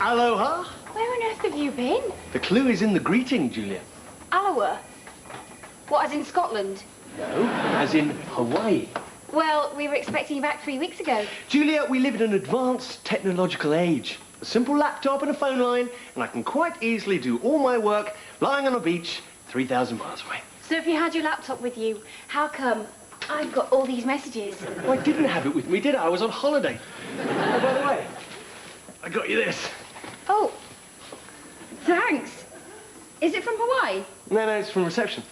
Aloha. Where on earth have you been? The clue is in the greeting, Julia. Aloha? What, as in Scotland? No, as in Hawaii. Well, we were expecting you back 3 weeks ago. Julia, we live in an advanced technological age. A simple laptop and a phone line, and I can quite easily do all my work lying on a beach 3,000 miles away. So if you had your laptop with you, how come I've got all these messages? Well, I didn't have it with me, did I? I was on holiday. Oh, by the way, I got you this. Oh, thanks. Is it from Hawaii? No, it's from reception.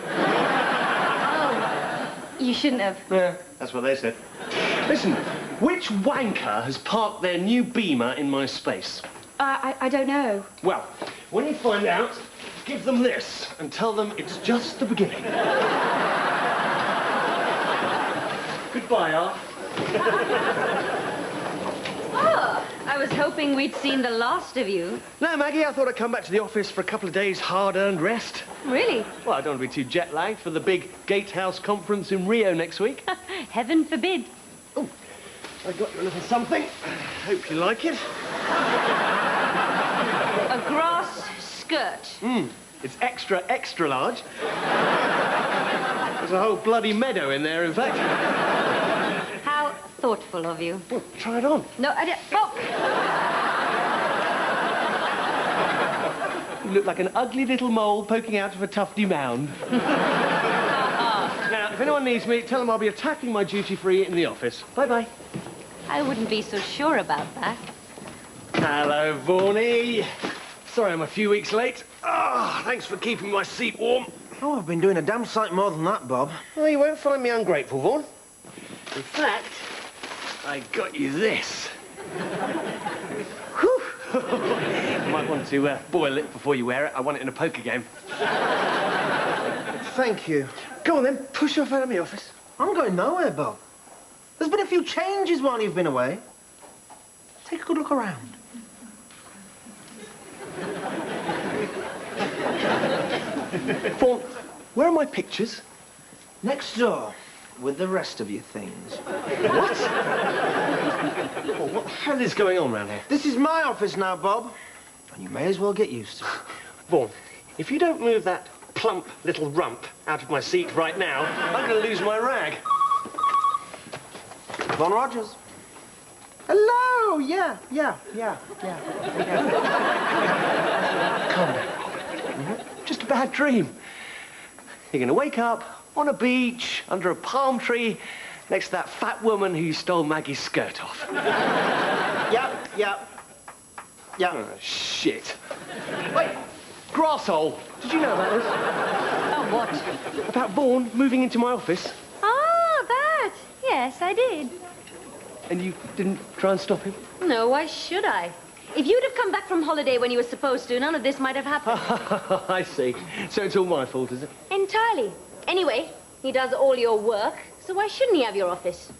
Oh, you shouldn't have. Yeah, that's what they said. Listen, which wanker has parked their new Beamer in my space? I don't know. Well, when you find out, give them this and tell them it's just the beginning. Goodbye, Ar. Oh, I was hoping we'd seen the last of you. No, Maggie, I thought I'd come back to the office for a couple of days' hard-earned rest. Really? Well, I don't want to be too jet-lagged for the big Gatehouse conference in Rio next week. Heaven forbid. Oh, I got you a little something. Hope you like it. A grass skirt. It's extra, extra large. There's a whole bloody meadow in there, in fact. How thoughtful of you. Well, try it on. No, I don't... Oh! You look like an ugly little mole poking out of a tufty mound. Now, if anyone needs me, tell them I'll be attacking my duty-free in the office. Bye-bye. I wouldn't be so sure about that. Hello, Vaughanie. Sorry I'm a few weeks late. Thanks for keeping my seat warm. Oh, I've been doing a damn sight more than that, Bob. Well, you won't find me ungrateful, Vaughan. In fact, I got you this. Whew. You might want to boil it before you wear it. I want it in a poker game. Thank you. Go on, then. Push off out of my office. I'm going nowhere, Bob. There's been a few changes while you've been away. Take a good look around. Vaughan, where are my pictures? Next door, with the rest of your things. What? Oh, what the hell is going on around here? This is my office now, Bob. And you may as well get used to it. Vaughan, if you don't move that plump little rump out of my seat right now, I'm going to lose my rag. Vaughan Rogers. Hello, yeah. Calm down. Just a bad dream. You're going to wake up on a beach, under a palm tree, next to that fat woman who you stole Maggie's skirt off. Yeah. Oh, shit. Wait, grasshole, did you know about this? Oh, what? About Vaughan moving into my office? Oh, that. Yes, I did. And you didn't try and stop him? No, why should I? If you'd have come back from holiday when you were supposed to, none of this might have happened. I see. So it's all my fault, is it? Entirely. Anyway, he does all your work, so why shouldn't he have your office?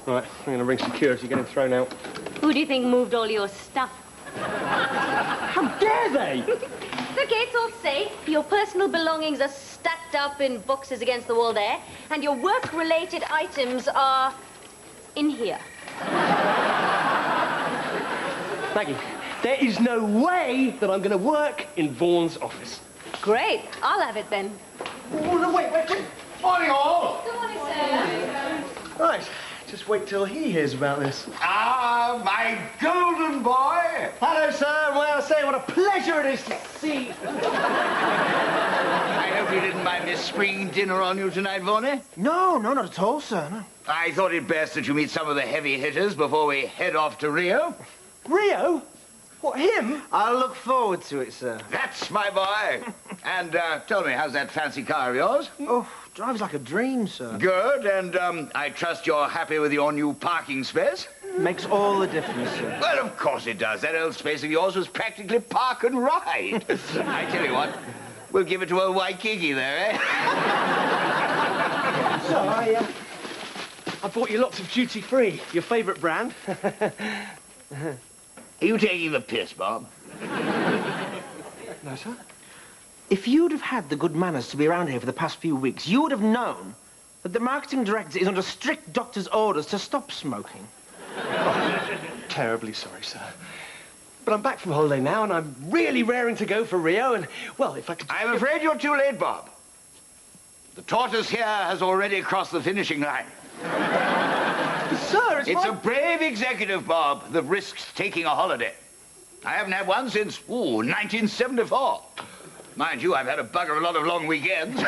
Right, I'm going to ring security, get him thrown out. Who do you think moved all your stuff? How dare they? It's okay, it's all safe. Your personal belongings are stacked up in boxes against the wall there, and your work-related items are in here. Maggie, there is no way that I'm going to work in Vaughan's office. Great. I'll have it then. Oh, no, wait. Morning, all. Good morning, sir. Right, just wait till he hears about this. Ah, my golden boy. Hello, sir. May I say what a pleasure it is to see. I hope you didn't mind me springing dinner on you tonight, Vaughan. No, not at all, sir. No. I thought it best that you meet some of the heavy hitters before we head off to Rio. Rio? What, him? I'll look forward to it, sir. That's my boy. And tell me, how's that fancy car of yours? Oh, drives like a dream, sir. Good, and I trust you're happy with your new parking space? Makes all the difference, sir. Well, of course it does. That old space of yours was practically park and ride. I tell you what, we'll give it to old Waikiki there, eh? So I bought you lots of duty-free, your favourite brand. Are you taking the piss, Bob? No, sir. If you'd have had the good manners to be around here for the past few weeks, you would have known that the marketing director is under strict doctor's orders to stop smoking. Oh, terribly sorry, sir. But I'm back from holiday now, and I'm really raring to go for Rio, and, well, if I could... I'm afraid you're too late, Bob. The tortoise here has already crossed the finishing line. Sir, It's a brave executive, Bob, that risks taking a holiday. I haven't had one since, 1974. Mind you, I've had a bugger a lot of long weekends.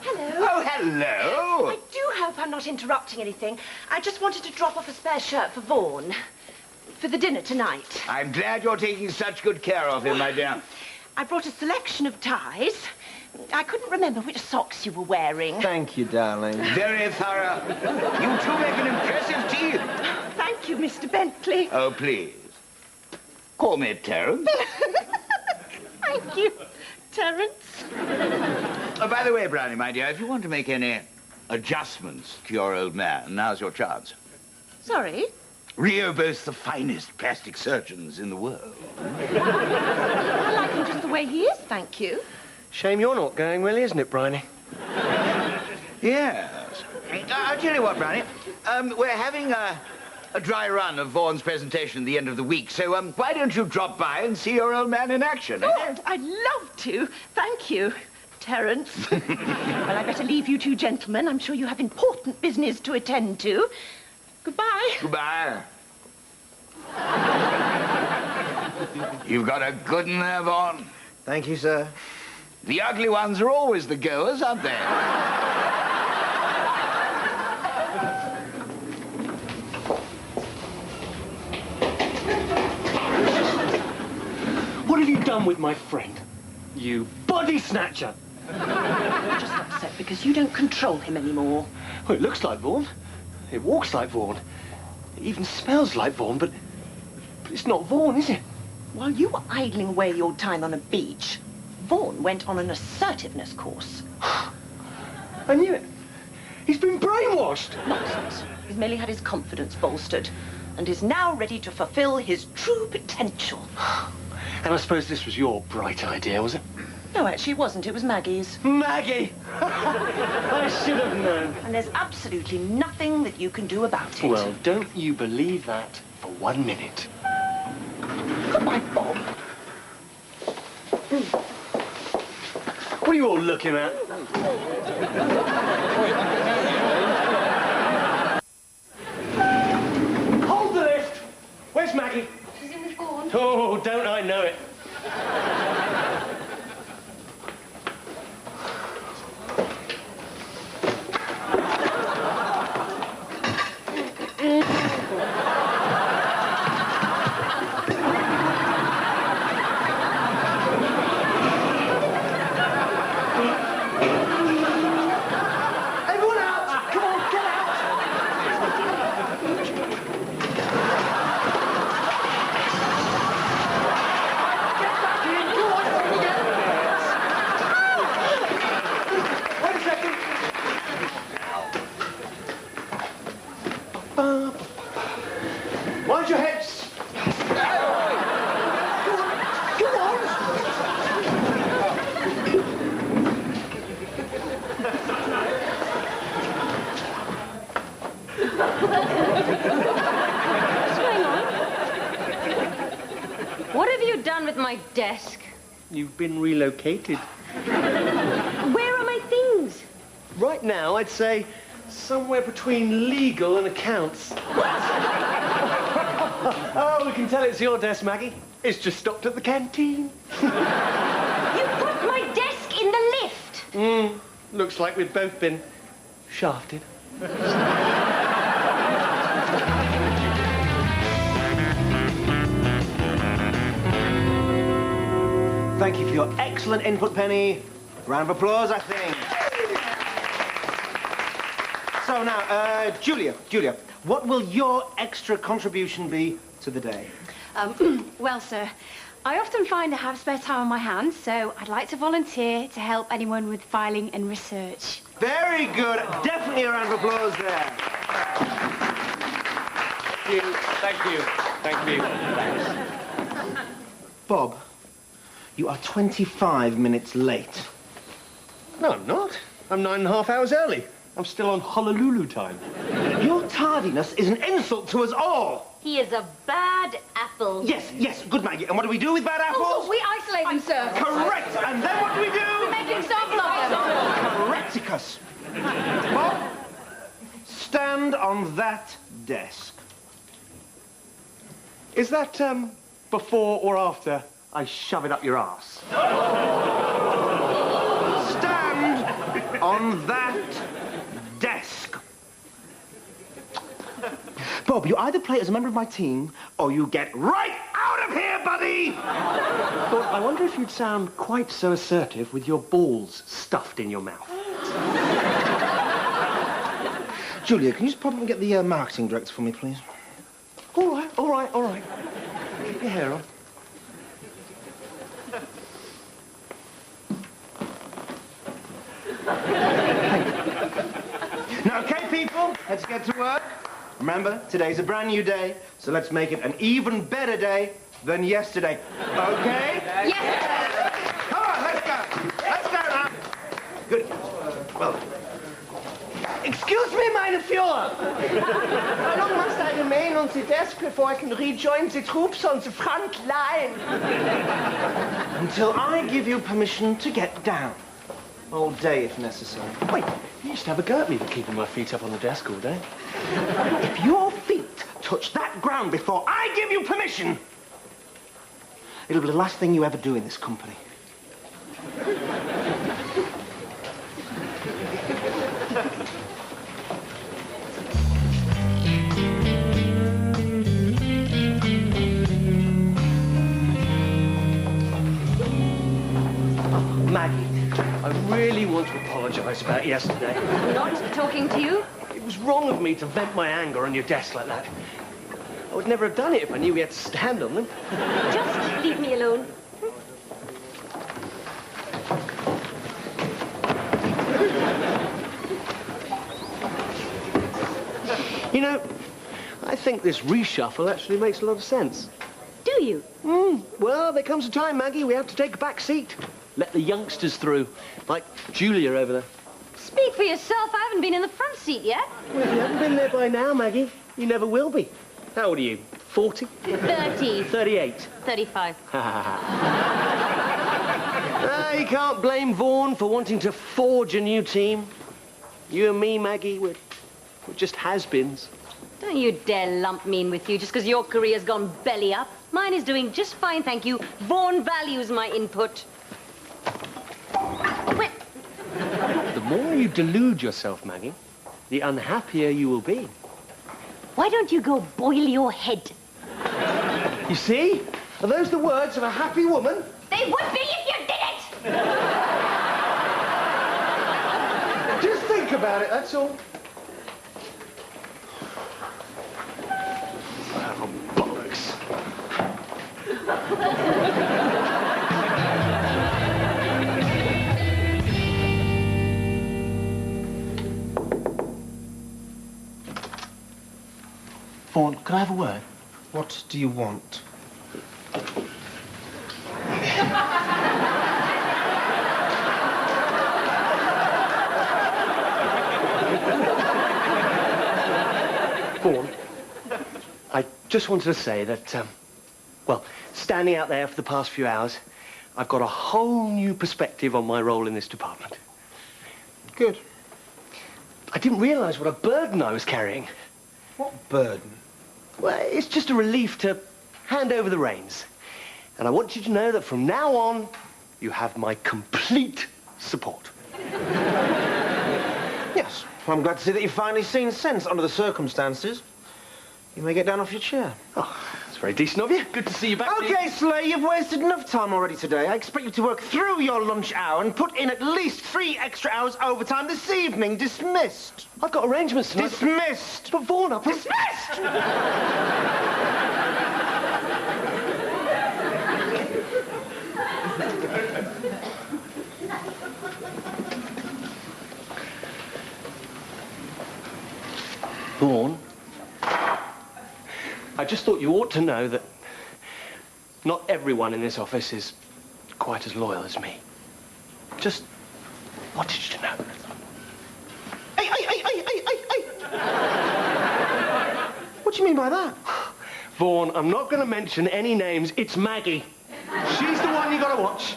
Hello. Oh, hello. I do hope I'm not interrupting anything. I just wanted to drop off a spare shirt for Vaughan. For the dinner tonight. I'm glad you're taking such good care of him, my dear. I brought a selection of ties. I couldn't remember which socks you were wearing. Thank you, darling. Very thorough. You two make an impressive team. Thank you, Mr. Bentley. Oh, please. Call me Terence. Thank you, Terence. Oh, by the way, Brownie, my dear, if you want to make any adjustments to your old man, now's your chance. Sorry? Rio boasts the finest plastic surgeons in the world. I like him just the way he is, thank you. Shame you're not going, really, isn't it, Bryony? Yes. I'll tell you what, Brownie. We're having a dry run of Vaughan's presentation at the end of the week, so why don't you drop by and see your old man in action? Oh, I'd love to. Thank you, Terence. Well, I better leave you two gentlemen. I'm sure you have important business to attend to. Goodbye. Goodbye. You've got a good one there, Vaughan. Thank you, sir. The ugly ones are always the goers, aren't they? What have you done with my friend? You body snatcher! I'm just upset because you don't control him anymore. Well, it looks like Vaughan. It walks like Vaughan. It even smells like Vaughan, but it's not Vaughan, is it? While you were idling away your time on a beach, Vaughan went on an assertiveness course. I knew it. He's been brainwashed. Nonsense. He's merely had his confidence bolstered and is now ready to fulfill his true potential. And I suppose this was your bright idea, was it? No, actually it wasn't. It was Maggie's. Maggie! I should have known. And there's absolutely nothing that you can do about it. Well, don't you believe that for 1 minute. Goodbye, Bob. What are you all looking at? Hold the lift! Where's Maggie? She's in with Vaughan. Oh, don't I know it. Everyone out! Come on, get out! Get back in! Go on, wait a second. Mind your heads. Go on. What's going on? What have you done with my desk? You've been relocated. Where are my things? Right now, I'd say somewhere between legal and accounts. Oh, we can tell it's your desk, Maggie. It's just stopped at the canteen. You put my desk in the lift. Looks like we've both been shafted. Thank you for your excellent input, Penny. Round of applause, I think. So now, Julia, what will your extra contribution be to the day? Well, sir, I often find I have spare time on my hands, so I'd like to volunteer to help anyone with filing and research. Very good. Definitely a round of applause there. Thank you. Thank you. Bob, you are 25 minutes late. No, I'm not. I'm 9.5 hours early. I'm still on Honolulu time. Your tardiness is an insult to us all. He is a bad apple. Yes, yes, good, Maggie. And what do we do with bad apples? We isolate them, sir. Correct. And then what do we do? Make an example of them. Correcticus. Bob, stand on that desk. Is that, before or after I shove it up your arse? Stand on that desk. Bob, you either play as a member of my team or you get right out of here, buddy! Thought, I wonder if you'd sound quite so assertive with your balls stuffed in your mouth. Julia, can you just pop up and get the marketing director for me, please? All right, all right, all right. Keep your hair on. Now, okay, people, let's get to work. Remember, today's a brand new day, so let's make it an even better day than yesterday. Okay? Yes. Come on, let's go. Let's go now. Good. Well, Excuse me, meine Führer. How long must I remain on the desk before I can rejoin the troops on the front line? until I give you permission to get down. All day, if necessary. Wait, you used to have a go at me for keeping my feet up on the desk all day. If your feet touch that ground before I give you permission, it'll be the last thing you ever do in this company. Maggie, I really want to apologise about yesterday. Not talking to you? It was wrong of me to vent my anger on your desk like that. I would never have done it if I knew we had to stand on them. Just leave me alone. You know, I think this reshuffle actually makes a lot of sense. Do you? Well, there comes a time, Maggie, we have to take a back seat. Let the youngsters through, like Julia over there. Speak for yourself. I haven't been in the front seat yet. Well, if you haven't been there by now, Maggie, you never will be. How old are you? 40? 30. 38. 35. You can't blame Vaughan for wanting to forge a new team. You and me, Maggie, we're just has-beens. Don't you dare lump me in with you just because your career's gone belly up. Mine is doing just fine, thank you. Vaughan values my input. Wait. The more you delude yourself, Maggie, the unhappier you will be. Why don't you go boil your head? You see? Are those the words of a happy woman? They would be if you did it! Just think about it, that's all. Oh, bollocks. Vaughan, can I have a word? What do you want? Vaughan, I just wanted to say that, well, standing out there for the past few hours, I've got a whole new perspective on my role in this department. Good. I didn't realise what a burden I was carrying. What burden? Well, it's just a relief to hand over the reins. And I want you to know that from now on, you have my complete support. Yes. Well, I'm glad to see that you've finally seen sense under the circumstances. You may get down off your chair. Oh, that's very decent of you. Good to see you back. Okay, Slay, you've wasted enough time already today. I expect you to work through your lunch hour and put in at least 3 extra hours overtime this evening. Dismissed. I've got arrangements tonight. Dismissed. But Vaughan, I've... Dismissed! Vaughan, I just thought you ought to know that not everyone in this office is quite as loyal as me. Just wanted you to know. Hey, do you mean by that? Vaughan, I'm not going to mention any names. It's Maggie. She's the one you got to watch.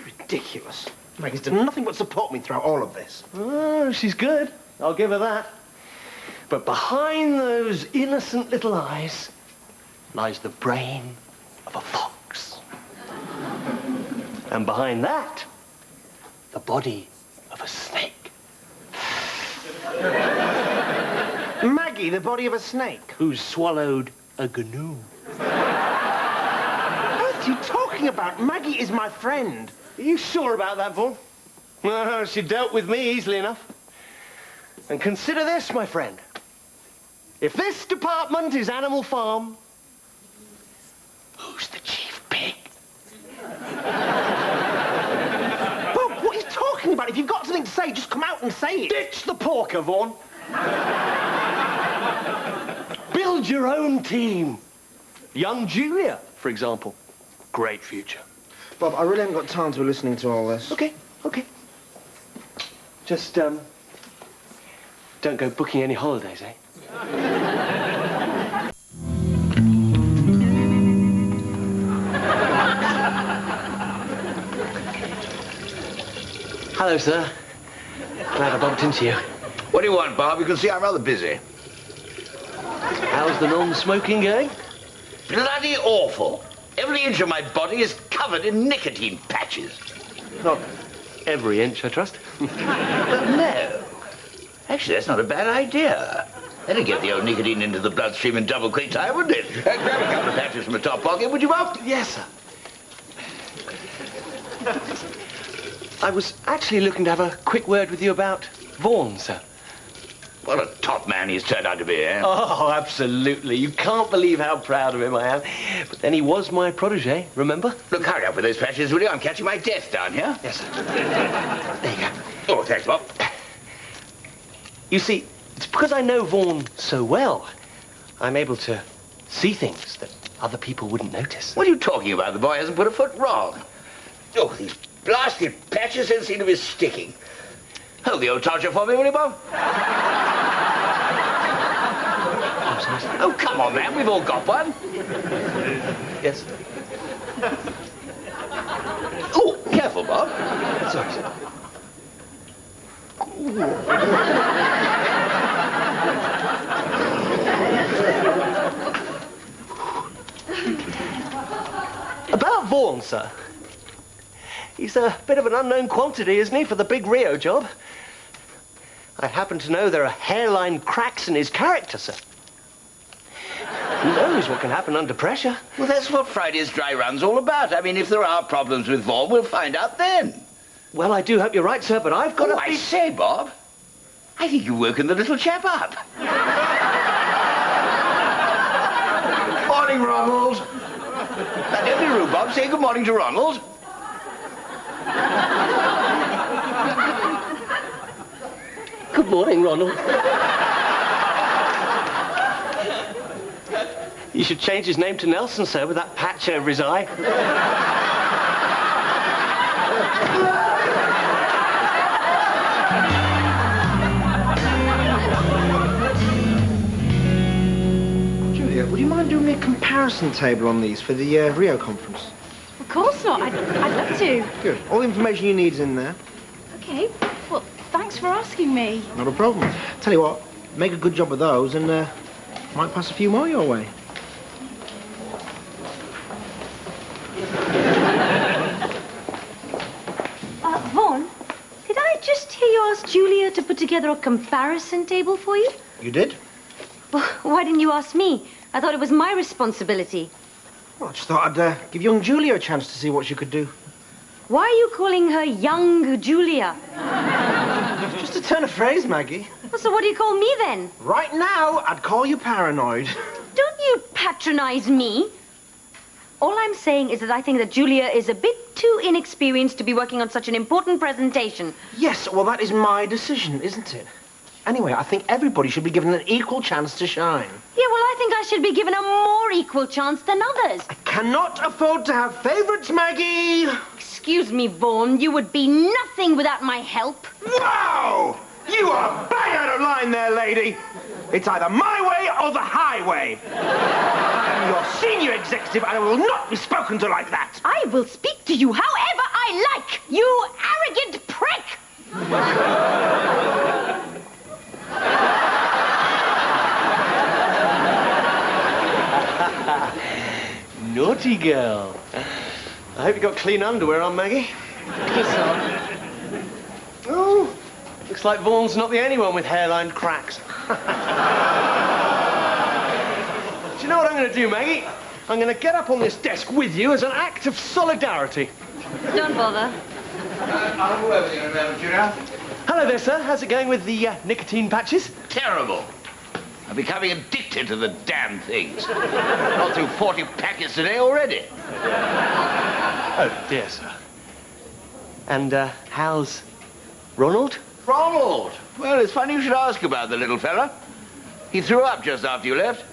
Ridiculous. Maggie's done nothing but support me throughout all of this. Oh, she's good. I'll give her that. But behind those innocent little eyes lies the brain of a fox. And behind that, the body of a snake. Maggie, the body of a snake? Who's swallowed a gnu. What are you talking about? Maggie is my friend. Are you sure about that, Vaughan? Oh, she dealt with me easily enough. And consider this, my friend. If this department is Animal Farm, who's the chief pig? Bob, what are you talking about? If you've got something to say, just come out and say it. Ditch the porker, Vaughan. Build your own team. Young Julia, for example. Great future. Bob, I really haven't got time to be listening to all this. Okay. Just, don't go booking any holidays, eh? Hello, sir. Glad I bumped into you. What do you want, Bob? You can see I'm rather busy. How's the non-smoking going? Bloody awful. Every inch of my body is covered in nicotine patches. Not every inch, I trust. Well, no. Actually, that's not a bad idea. That'd get the old nicotine into the bloodstream in double quick time, wouldn't it? Grab a couple of patches from the top pocket, would you, Bob? Yes, sir. I was actually looking to have a quick word with you about Vaughan, sir. What a top man he's turned out to be, eh? Oh, absolutely. You can't believe how proud of him I am. But then he was my protege, remember? Look, hurry up with those patches, will you? I'm catching my death down here. Yes, sir. There you go. Oh, thanks, Bob. You see, it's because I know Vaughan so well, I'm able to see things that other people wouldn't notice. What are you talking about? The boy hasn't put a foot wrong. Oh, these blasted patches don't seem to be sticking. Hold the old torture for me, will you, Bob? Oh, come on, man. We've all got one. Yes. Oh, careful, Bob. Sorry, sir. About Vaughan, sir. He's a bit of an unknown quantity, isn't he, for the big Rio job? I happen to know there are hairline cracks in his character, sir. Who knows what can happen under pressure? Well, that's what Friday's dry run's all about. I mean, if there are problems with Vaughan, we'll find out then. Well, I do hope you're right, sir, but I've got Oh, I say, Bob, I think you're woken the little chap up. Morning, Ronald. Now, don't be rude, Bob. Say good morning to Ronald. Good morning, Ronald. You should change his name to Nelson, sir, with that patch over his eye. Julia, would you mind doing me a comparison table on these for the Rio conference? Of course not. I'd love to. Good. All the information you need is in there. Okay. Well, thanks for asking me. Not a problem. Tell you what, make a good job of those and might pass a few more your way. Vaughan, did I just hear you ask Julia to put together a comparison table for you? You did? Well, why didn't you ask me? I thought it was my responsibility. Well, I just thought I'd give young Julia a chance to see what she could do. Why are you calling her young Julia? Just a turn of phrase, Maggie. Well, so what do you call me then? Right now, I'd call you paranoid. Don't you patronize me. All I'm saying is that I think that Julia is a bit too inexperienced to be working on such an important presentation. Yes, well, that is my decision, isn't it? Anyway, I think everybody should be given an equal chance to shine. Yeah, well, I think I should be given a more equal chance than others. I cannot afford to have favourites, Maggie! Excuse me, Vaughan, you would be nothing without my help. Wow! You are bang out of line there, lady! It's either my way or the highway. I am your senior executive, and I will not be spoken to like that. I will speak to you however I like, you arrogant prick! Naughty girl. I hope you got clean underwear on, Maggie. Piss off. Oh, looks like Vaughan's not the only one with hairline cracks. Do you know what I'm going to do, Maggie? I'm going to get up on this desk with you as an act of solidarity. Don't bother. I'll move over here in a moment, Junior. Hello there, sir. How's it going with the nicotine patches? Terrible. I'm becoming addicted to the damn things. Got through 40 packets today already. Oh, dear, sir. And, how's Ronald? Ronald! Well, it's funny you should ask about the little fella. He threw up just after you left.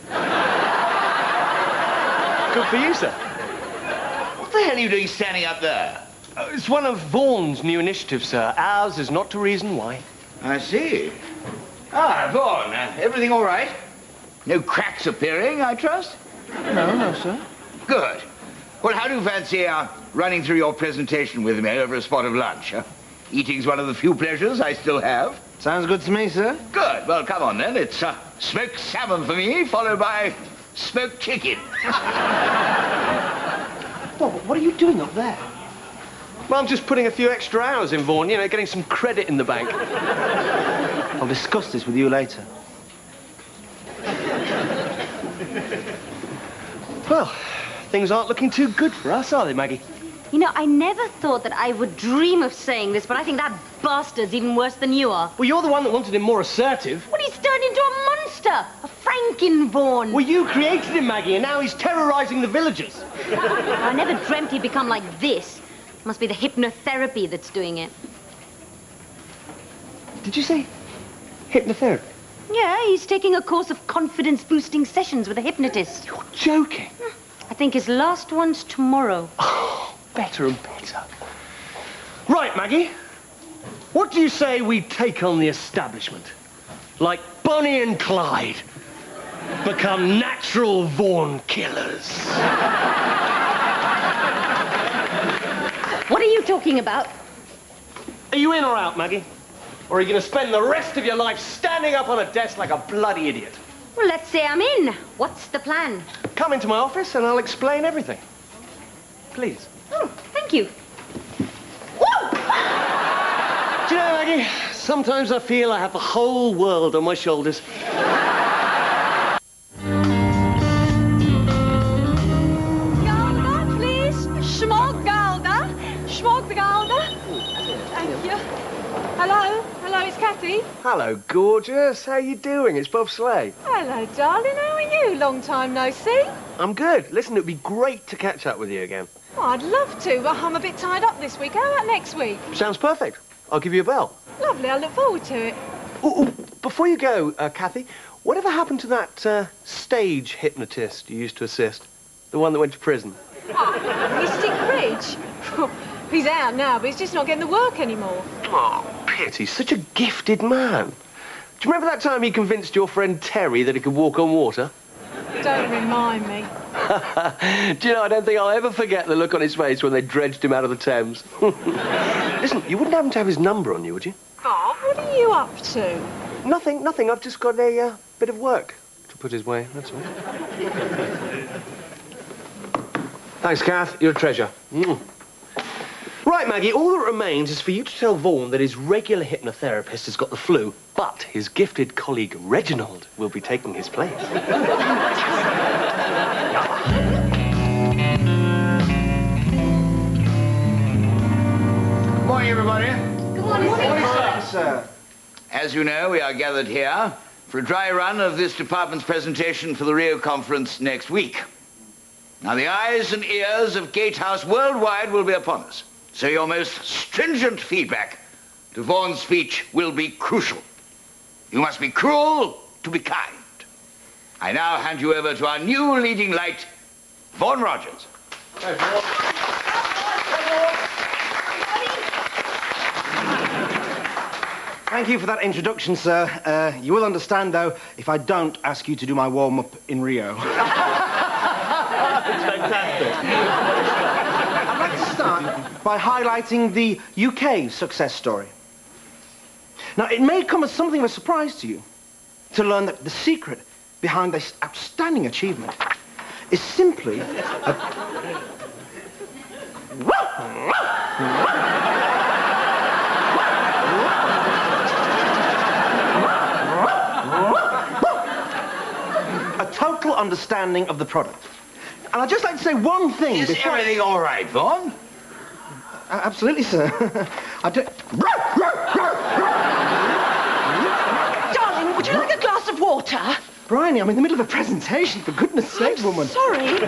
Good for you, sir. What the hell are you doing standing up there? It's one of Vaughan's new initiatives, sir. Ours is not to reason why. I see. Ah, Vaughan, everything all right? No cracks appearing, I trust? No, sir. Good. Well, how do you fancy running through your presentation with me over a spot of lunch? Eating's one of the few pleasures I still have. Sounds good to me, sir. Good. Well, come on, then. It's smoked salmon for me, followed by smoked chicken. Bob, what are you doing up there? Well, I'm just putting a few extra hours in, Vaughan, you know, getting some credit in the bank. I'll discuss this with you later. Well, things aren't looking too good for us, are they, Maggie? You know, I never thought that I would dream of saying this, but I think that bastard's even worse than you are. Well, you're the one that wanted him more assertive. Well, he's turned into a monster, a Frankenvaughan. Well, you created him, Maggie, and now he's terrorizing the villagers. I never dreamt he'd become like this. Must be the hypnotherapy that's doing it. Did you say hypnotherapy? Yeah, he's taking a course of confidence-boosting sessions with a hypnotist. You're joking. I think his last one's tomorrow. Oh, better and better. Right, Maggie. What do you say we take on the establishment? Like Bonnie and Clyde. Become natural Vaughan killers. What are you talking about? Are you in or out, Maggie? Or are you going to spend the rest of your life standing up on a desk like a bloody idiot? Well, let's say I'm in. What's the plan? Come into my office and I'll explain everything. Please. Oh, thank you. Do you know, Maggie, sometimes I feel I have the whole world on my shoulders. Galda, please. Schmog Galda. Schmog the Galda. Thank you. Hello? Hello, it's Kathy. Hello, gorgeous. How you doing? It's Bob Slay. Hello, darling. How are you? Long time no see. I'm good. Listen, it'd be great to catch up with you again. Oh, I'd love to, but I'm a bit tied up this week. How about next week? Sounds perfect. I'll give you a bell. Lovely. I look forward to it. Oh, before you go, Kathy, whatever happened to that stage hypnotist you used to assist? The one that went to prison? Oh, Mystic Ridge. He's out now, but he's just not getting the work anymore. Oh, pity. Such a gifted man. Do you remember that time he convinced your friend Terry that he could walk on water? Don't remind me. Do you know, I don't think I'll ever forget the look on his face when they dredged him out of the Thames. Listen, you wouldn't happen to have his number on you, would you? Bob, what are you up to? Nothing. I've just got a bit of work to put his way, that's all. Thanks, Kath. You're a treasure. Right, Maggie, all that remains is for you to tell Vaughan that his regular hypnotherapist has got the flu, but his gifted colleague Reginald will be taking his place. Good morning, everybody. Good morning, sir. Sir. As you know, we are gathered here for a dry run of this department's presentation for the Rio Conference next week. Now, the eyes and ears of Gatehouse worldwide will be upon us, so your most stringent feedback to Vaughan's speech will be crucial. You must be cruel to be kind. I now hand you over to our new leading light, Vaughan Rogers. Thank you for that introduction, sir. You will understand, though, if I don't ask you to do my warm-up in Rio. It's fantastic. I'd like to start by highlighting the UK success story. Now, it may come as something of a surprise to you to learn that the secret behind this outstanding achievement is simply a total understanding of the product. And I'd just like to say one thing. Is everything all right, Vaughan? Absolutely, sir. I do... Darling, would you like a glass of water? Bryony, I'm in the middle of a presentation, for goodness sake, woman. Sorry.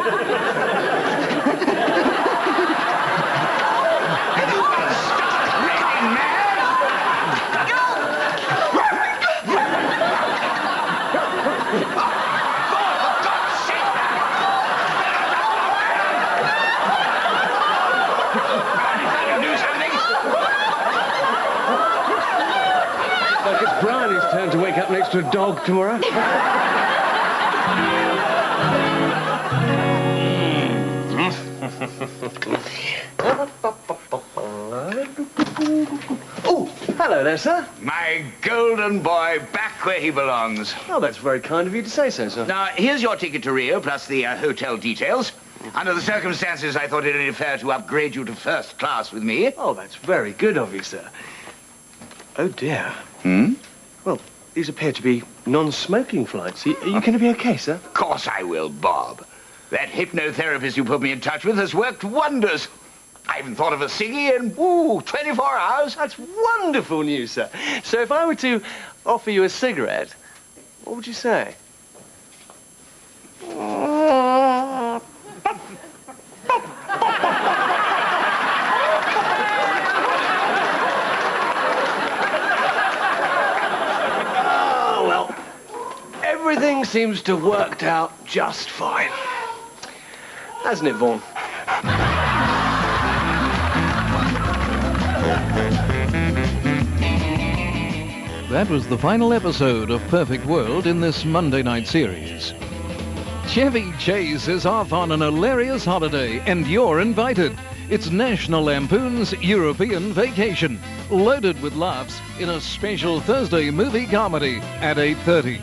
Like it's Bryony's turn to wake up next to a dog tomorrow. Oh, hello there, sir. My golden boy, back where he belongs. Oh, that's very kind of you to say so, sir. Now, here's your ticket to Rio, plus the hotel details. Under the circumstances, I thought it only fair to upgrade you to first class with me. Oh, that's very good of you, sir. Oh, dear. Hmm? Well, these appear to be non-smoking flights. Are you going to be okay, sir? Of course I will, Bob. That hypnotherapist you put me in touch with has worked wonders. I haven't thought of a ciggy in, 24 hours. That's wonderful news, sir. So if I were to offer you a cigarette, what would you say? Oh, well, everything seems to have worked out just fine. Hasn't it, Vaughan? That was the final episode of Perfect World in this Monday night series. Chevy Chase is off on an hilarious holiday, and you're invited. It's National Lampoon's European Vacation, loaded with laughs in a special Thursday movie comedy at 8:30.